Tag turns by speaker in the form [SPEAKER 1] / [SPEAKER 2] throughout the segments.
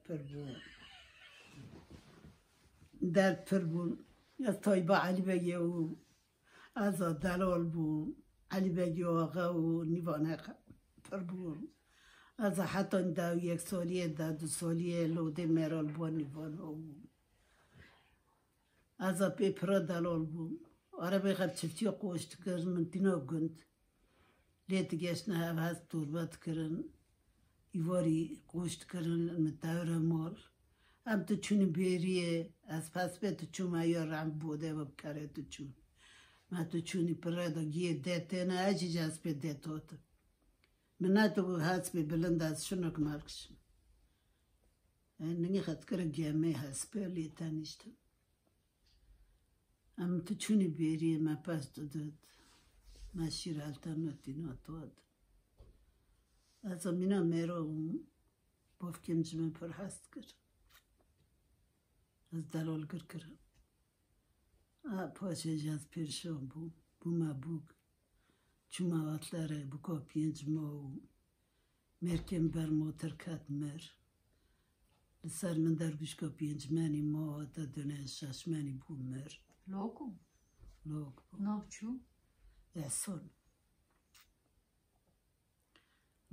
[SPEAKER 1] پر بون درد پر بون از تایبا علی بگی و از دلال بون علی بگی و آقا و نیوانه پر بون از حتی دا 1 سالیه دا 2 سالیه لوده مرال بون نیوانه بون از پیپرا دلال بون آره بخب چفتی قوشت کرد من دینا گند لیت گشت نه هم هست توربت کرن ایواری قوشت کرن متدور مال هم تو چونی بیریه از پس به تو چون مایار رم بوده و بکره تو چون ما تو چونی پره دا گیه دیته نه اجی جاز به دیتوت من نه تو هست به بلند از شنو کمارکشم نگه خد کرد گیمه هست به لیتا نیشتم هم تو چونی بیریه ما پس داد ما شیر alternativi atod. Also mina mero bofkem jme per hast kir. Az dalol kir. A paşe jaz perşan bu mabuk. Çuma atlare bu kopyenc mo merkem ber motor kat mer. Lisar min derviş kopyenc mani mo da dönen şaşmani bu mer.
[SPEAKER 2] Logo?
[SPEAKER 1] Logo.
[SPEAKER 2] Navçu?
[SPEAKER 1] Son.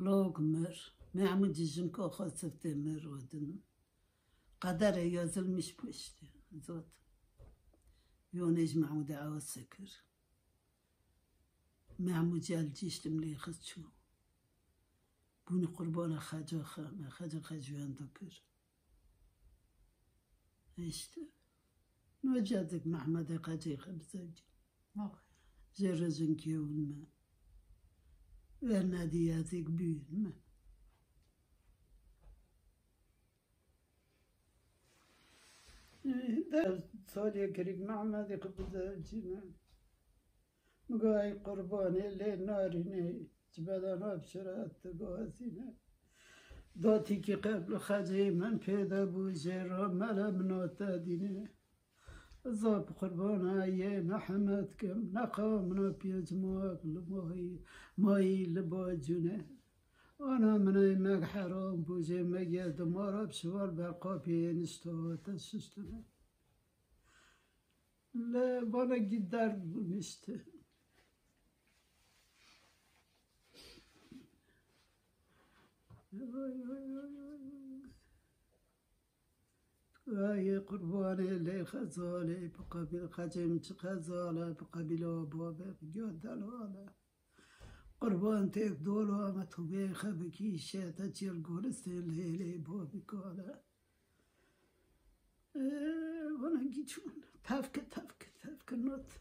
[SPEAKER 1] لوگ مر معمود جنکو خواست مر ودن قدر یازل میش پشته زود یونج معمود عوض سکر معمود جال جیشتم لی خست شو بونی قربان خجا خجوان دکر اشته نوجادك محمد قجي خبزاجي جرزن كيون ما ونادياتك بين ما صالي كريك محمد خبزاجي ما مقاي قرباني اللي ناريني جبادانا بشرات تقواسينا داتي كي قبل خجي من پیدا بوجرا ملا منوتا ديني زاب قربانا يا محمد كم نقامنا بيجماك ماي لباجونه أنا من مك حرام بوجي مجا دمارا بشوار برقابي نشتوى تشتنا لا بانا جدار بمشته يا قرباني اللي خزالي بقبيل خجمت خزالة بقبيل بابا بجود دلالة قربان تيك دولو ما تبي خبكي شاتا تشير قولستين ليلي بابي قالا وانا جيتون تفك نوت